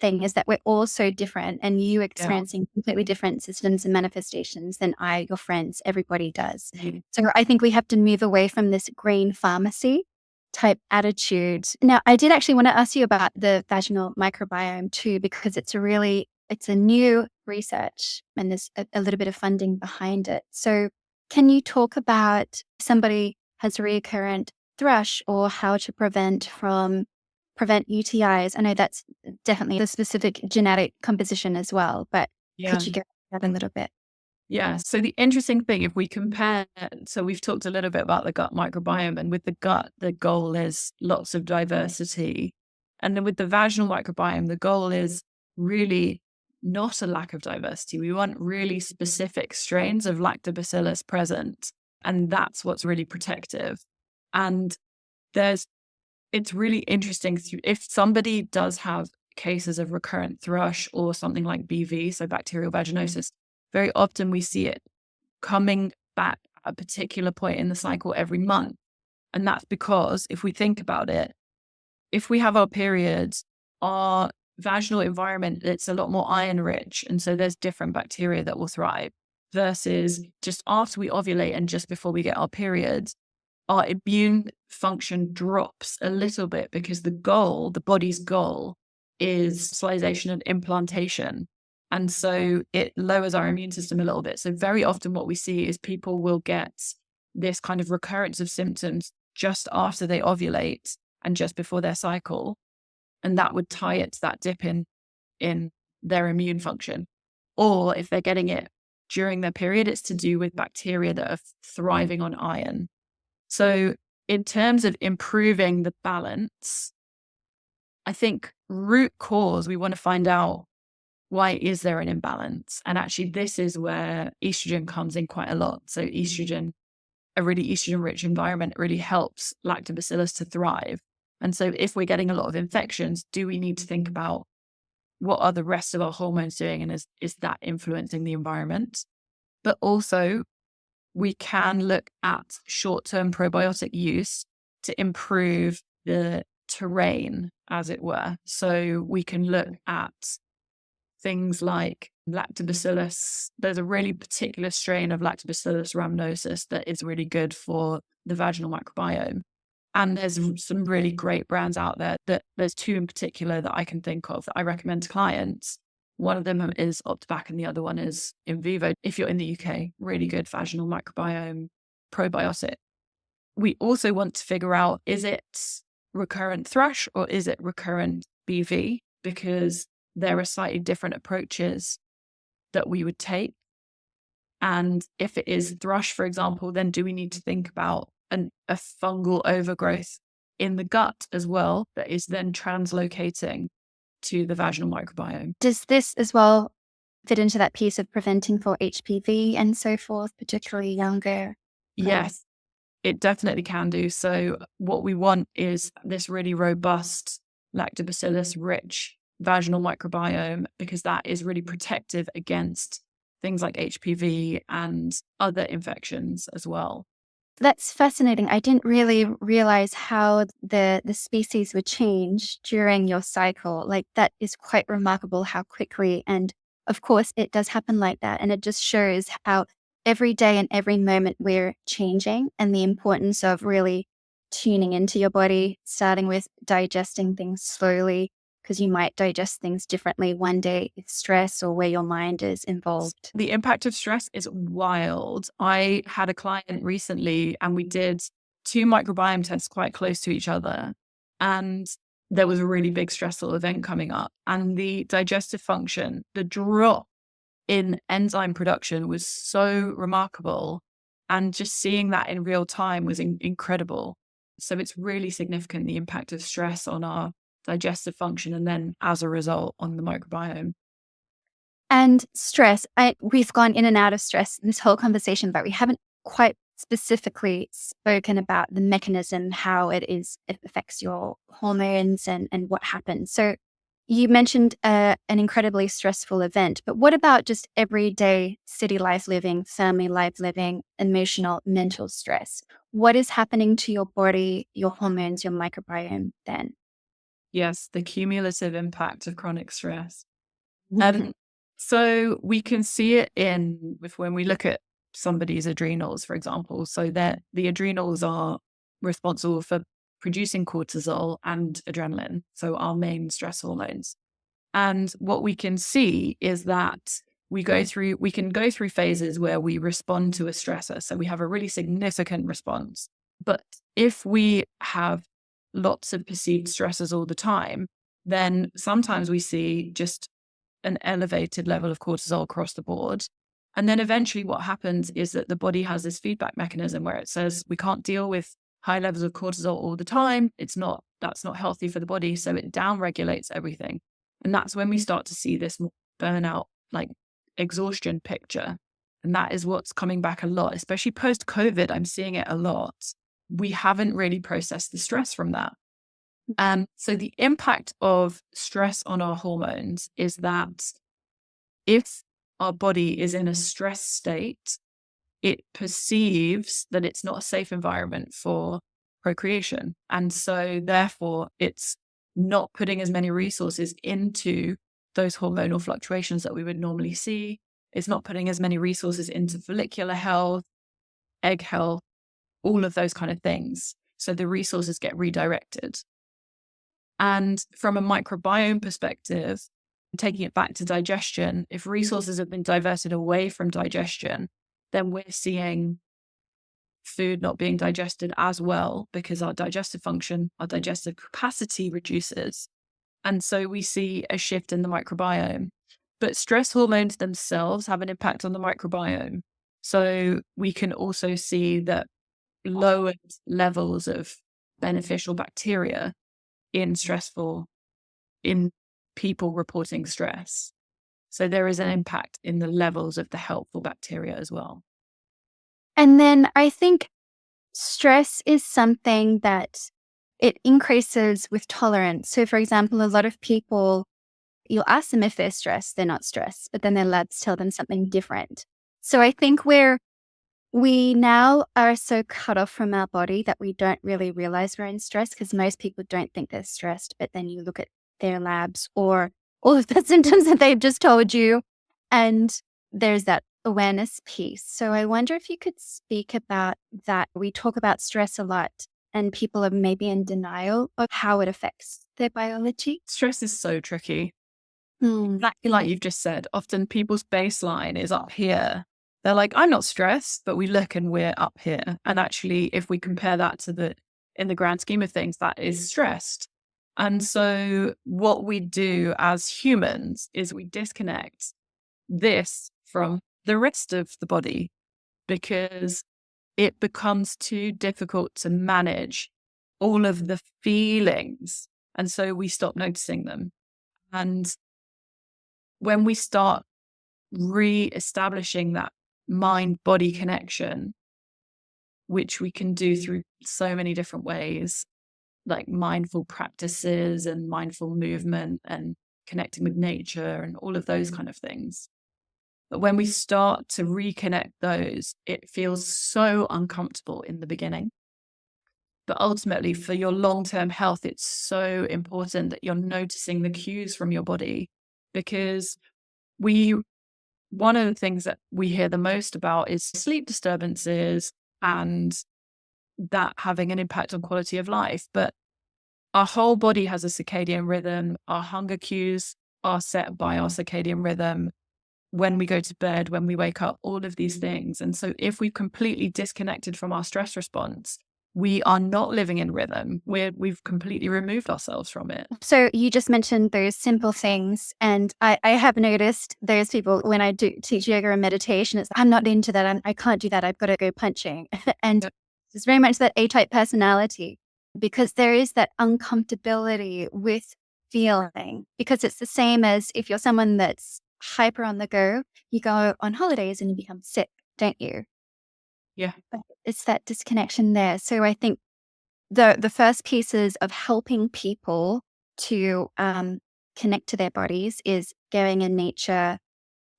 thing is that we're all so different, and you Yeah. experiencing completely different systems and manifestations than I, your friends, everybody does. Mhm. So I think we have to move away from this green pharmacy type attitude. Now, I did actually want to ask you about the vaginal microbiome too, because it's a new research and there's a little bit of funding behind it. So can you talk about somebody has recurrent thrush or how to prevent UTIs? I know that's definitely the specific genetic composition as well, but Yeah. could you go into that a little bit? Yeah. So the interesting thing, if we compare, so we've talked a little bit about the gut microbiome, and with the gut, the goal is lots of diversity. And then with the vaginal microbiome, the goal is really not a lack of diversity. We want really specific strains of lactobacillus present. And that's what's really protective. And there's, it's really interesting. If somebody does have cases of recurrent thrush or something like BV, so bacterial vaginosis, very often we see it coming back at a particular point in the cycle every month. And that's because if we think about it, if we have our periods, our vaginal environment, it's a lot more iron rich. And so there's different bacteria that will thrive versus just after we ovulate and just before we get our periods, our immune function drops a little bit because the body's goal is socialization and implantation. And so it lowers our immune system a little bit. So very often what we see is people will get this kind of recurrence of symptoms just after they ovulate and just before their cycle. And that would tie it to that dip in their immune function. Or if they're getting it during their period, it's to do with bacteria that are thriving on iron. So in terms of improving the balance, I think root cause, we want to find out why is there an imbalance? And actually this is where estrogen comes in quite a lot. So estrogen, a really estrogen rich environment really helps lactobacillus to thrive. And so if we're getting a lot of infections, do we need to think about what are the rest of our hormones doing? And is that influencing the environment? But also we can look at short-term probiotic use to improve the terrain, as it were. So we can look at things like lactobacillus. There's a really particular strain of lactobacillus rhamnosus that is really good for the vaginal microbiome. And there's some really great brands out there that there's two in particular that I can think of that I recommend to clients. One of them is Optibac and the other one is In Vivo. If you're in the UK, really good vaginal microbiome probiotic. We also want to figure out, is it recurrent thrush or is it recurrent BV? Because there are slightly different approaches that we would take. And if it is thrush, for example, then do we need to think about a fungal overgrowth in the gut as well that is then translocating to the vaginal microbiome? Does this as well fit into that piece of preventing for HPV and so forth, particularly younger girls? Yes, it definitely can do. So what we want is this really robust lactobacillus rich vaginal microbiome because that is really protective against things like HPV and other infections as well. That's fascinating. I didn't really realize how the species would change during your cycle. Like that is quite remarkable how quickly. And of course, it does happen like that. And it just shows how every day and every moment we're changing and the importance of really tuning into your body, starting with digesting things slowly, because you might digest things differently one day with stress or where your mind is involved. The impact of stress is wild. I had a client recently and we did two microbiome tests quite close to each other. And there was a really big stressful event coming up. And the digestive function, the drop in enzyme production was so remarkable. And just seeing that in real time was incredible. So it's really significant, the impact of stress on our digestive function and then as a result on the microbiome. And stress, we've gone in and out of stress in this whole conversation, but we haven't quite specifically spoken about the mechanism, how it affects your hormones and what happens. So you mentioned an incredibly stressful event, but what about just everyday city life living, family life living, emotional, mental stress? What is happening to your body, your hormones, your microbiome then? Yes, the cumulative impact of chronic stress. Um, so we can see it in with when we look at somebody's adrenals, for example. So that the adrenals are responsible for producing cortisol and adrenaline, so our main stress hormones. And what we can see is that we can go through phases where we respond to a stressor. So we have a really significant response. But if we have lots of perceived stressors all the time, then sometimes we see just an elevated level of cortisol across the board. And then eventually what happens is that the body has this feedback mechanism where it says we can't deal with high levels of cortisol all the time. That's not healthy for the body. So it downregulates everything. And that's when we start to see this burnout, like exhaustion picture. And that is what's coming back a lot, especially post COVID. I'm seeing it a lot. We haven't really processed the stress from that. So the impact of stress on our hormones is that if our body is in a stress state, it perceives that it's not a safe environment for procreation. And so therefore it's not putting as many resources into those hormonal fluctuations that we would normally see. It's not putting as many resources into follicular health, egg health, all of those kind of things. So the resources get redirected. And from a microbiome perspective, taking it back to digestion, if resources have been diverted away from digestion, then we're seeing food not being digested as well because our digestive function, our digestive capacity reduces. And so we see a shift in the microbiome. But stress hormones themselves have an impact on the microbiome. So we can also see that lowered levels of beneficial bacteria in people reporting stress. So there is an impact in the levels of the helpful bacteria as well. And then I think stress is something that it increases with tolerance. So, for example, a lot of people, you'll ask them if they're stressed, they're not stressed, but then their labs tell them something different. So I think we now are so cut off from our body that we don't really realize we're in stress because most people don't think they're stressed. But then you look at their labs or all of the symptoms that they've just told you, and there's that awareness piece. So I wonder if you could speak about that. We talk about stress a lot, and people are maybe in denial of how it affects their biology. Stress is so tricky. Hmm. Exactly like you've just said, often people's baseline is up here. They're like, I'm not stressed, but we look and we're up here. And actually, if we compare that to in the grand scheme of things, that is stressed. And so what we do as humans is we disconnect this from the rest of the body because it becomes too difficult to manage all of the feelings. And so we stop noticing them. And when we start re-establishing that mind-body connection, which we can do through so many different ways, like mindful practices and mindful movement and connecting with nature and all of those kind of things. But when we start to reconnect those, it feels so uncomfortable in the beginning. But ultimately, for your long-term health, it's so important that you're noticing the cues from your body because one of the things that we hear the most about is sleep disturbances and that having an impact on quality of life. But our whole body has a circadian rhythm. Our hunger cues are set by our circadian rhythm. When we go to bed, when we wake up, all of these things. And so if we've completely disconnected from our stress response, we are not living in rhythm. We've completely removed ourselves from it. So you just mentioned those simple things. And I have noticed those people when I do teach yoga and meditation, it's I'm not into that. I can't do that. I've got to go punching. And Yep. it's very much that A-type personality because there is that uncomfortability with feeling because it's the same as if you're someone that's hyper on the go, you go on holidays and you become sick, don't you? Yeah. But it's that disconnection there. So I think the first pieces of helping people to connect to their bodies is going in nature,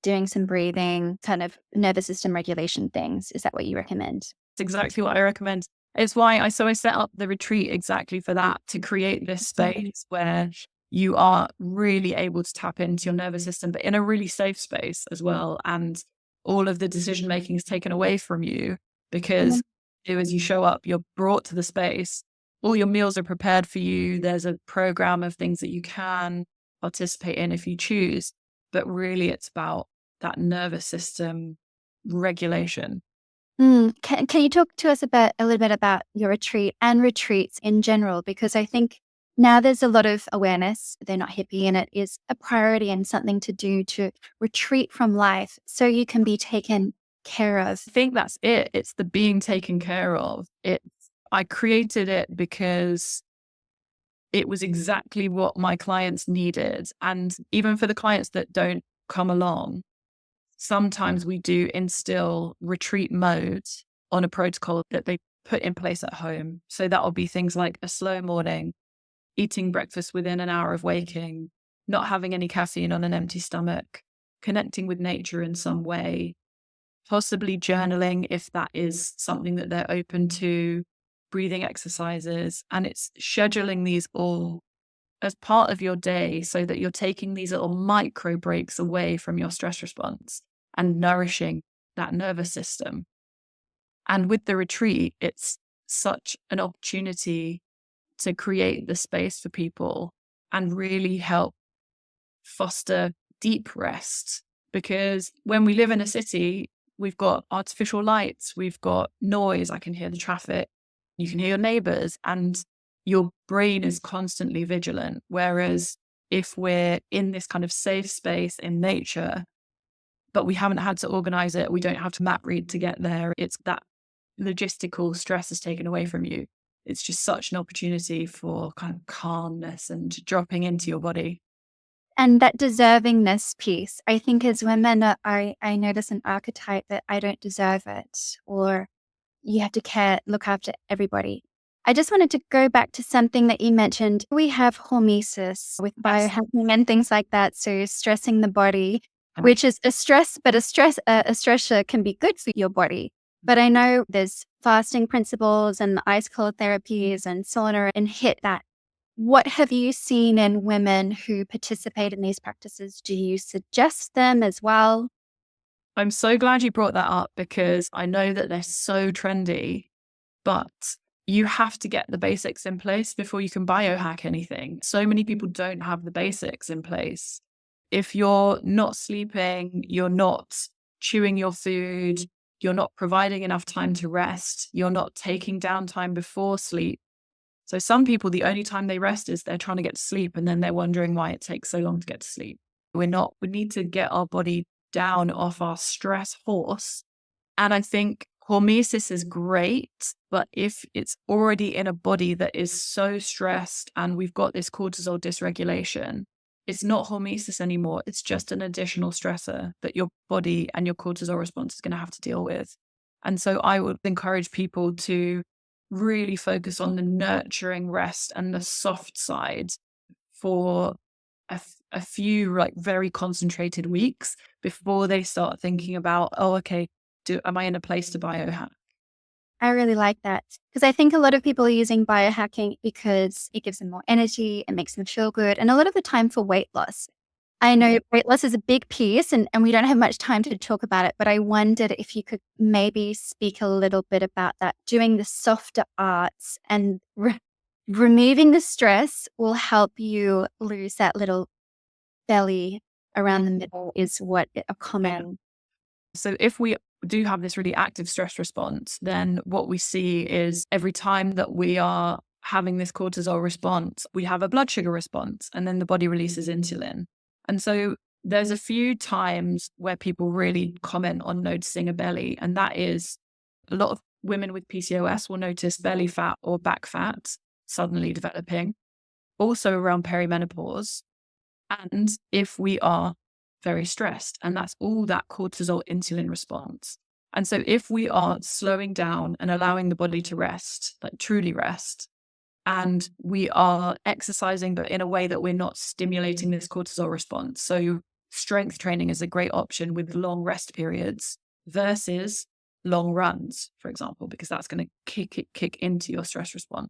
doing some breathing, kind of nervous system regulation things. Is that what you recommend? It's exactly what I recommend. It's why I set up the retreat exactly for that, to create this space where you are really able to tap into your nervous system, but in a really safe space as well. And all of the decision making is taken away from you, because as you show up, you're brought to the space. All your meals are prepared for you. There's a program of things that you can participate in if you choose. But really, it's about that nervous system regulation. Can you talk to us about a little bit about your retreat and retreats in general? Because I think now there's a lot of awareness, they're not hippie, and it is a priority and something to do to retreat from life so you can be taken care of. I think that's it. It's the being taken care of. I created it because it was exactly what my clients needed. And even for the clients that don't come along, sometimes we do instill retreat modes on a protocol that they put in place at home. So that will be things like a slow morning, eating breakfast within an hour of waking, not having any caffeine on an empty stomach, connecting with nature in some way, possibly journaling if that is something that they're open to, breathing exercises. And it's scheduling these all as part of your day so that you're taking these little micro breaks away from your stress response and nourishing that nervous system. And with the retreat, it's such an opportunity to create the space for people and really help foster deep rest. Because when we live in a city, we've got artificial lights, we've got noise. I can hear the traffic, you can hear your neighbors, and your brain is constantly vigilant. Whereas if we're in this kind of safe space in nature, but we haven't had to organize it, we don't have to map read to get there, it's that logistical stress is taken away from you. It's just such an opportunity for kind of calmness and dropping into your body. And that deservingness piece, I think as women, I notice an archetype that I don't deserve it, or you have to look after everybody. I just wanted to go back to something that you mentioned. We have hormesis with biohacking and things like that. So stressing the body, which is a stress, but a stressor can be good for your body. But I know there's fasting principles and ice cold therapies and sauna and hit that. What have you seen in women who participate in these practices? Do you suggest them as well? I'm so glad you brought that up, because I know that they're so trendy, but you have to get the basics in place before you can biohack anything. So many people don't have the basics in place. If you're not sleeping, you're not chewing your food, you're not providing enough time to rest, you're not taking downtime before sleep. So some people, the only time they rest is they're trying to get to sleep, and then they're wondering why it takes so long to get to sleep. We need to get our body down off our stress horse. And I think hormesis is great, but if it's already in a body that is so stressed and we've got this cortisol dysregulation, it's not hormesis anymore. It's just an additional stressor that your body and your cortisol response is going to have to deal with. And so I would encourage people to really focus on the nurturing rest and the soft side for a few like very concentrated weeks before they start thinking about, oh, okay, am I in a place to biohack? I really like that because I think a lot of people are using biohacking because it gives them more energy, it makes them feel good, and a lot of the time for weight loss. I know weight loss is a big piece and we don't have much time to talk about it, but I wondered if you could maybe speak a little bit about that. Doing the softer arts and removing the stress will help you lose that little belly around the middle is what a common. So if we do have this really active stress response, then what we see is every time that we are having this cortisol response, we have a blood sugar response, and then the body releases insulin. And so there's a few times where people really comment on noticing a belly, and that is a lot of women with PCOS will notice belly fat or back fat suddenly developing, also around perimenopause. And if we are very stressed, and that's all that cortisol insulin response. And so if we are slowing down and allowing the body to rest, like truly rest, and we are exercising, but in a way that we're not stimulating this cortisol response. So strength training is a great option with long rest periods versus long runs, for example, because that's going to kick into your stress response.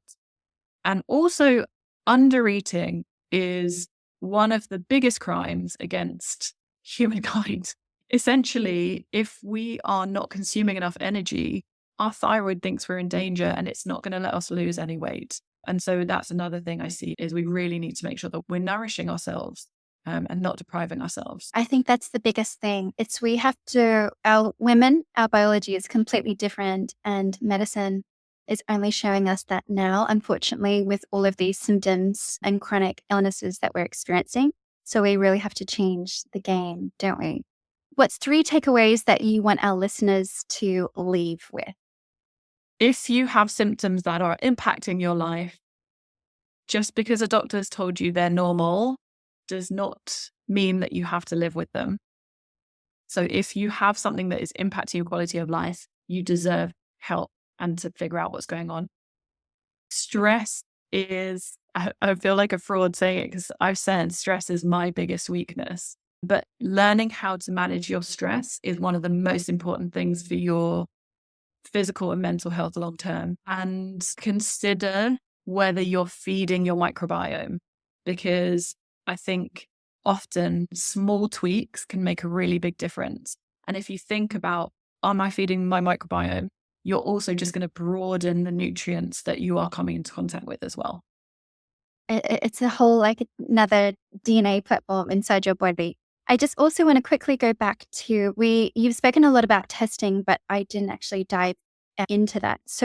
And also, undereating is one of the biggest crimes against humankind. Essentially, if we are not consuming enough energy, our thyroid thinks we're in danger and it's not going to let us lose any weight. And so that's another thing I see is we really need to make sure that we're nourishing ourselves and not depriving ourselves. I think that's the biggest thing. It's we have to, our women, our biology is completely different, and medicine is only showing us that now, unfortunately, with all of these symptoms and chronic illnesses that we're experiencing. So we really have to change the game, don't we? What's 3 takeaways that you want our listeners to leave with? If you have symptoms that are impacting your life, just because a doctor has told you they're normal does not mean that you have to live with them. So if you have something that is impacting your quality of life, you deserve help and to figure out what's going on. Stress is, I feel like a fraud saying it because I've said stress is my biggest weakness. But learning how to manage your stress is one of the most important things for your physical and mental health long term. And consider whether you're feeding your microbiome, because I think often small tweaks can make a really big difference. And if you think about, am I feeding my microbiome? You're also just going to broaden the nutrients that you are coming into contact with as well. It's a whole, like, another DNA platform inside your body. I just also want to quickly go back to, you've spoken a lot about testing, but I didn't actually dive into that. So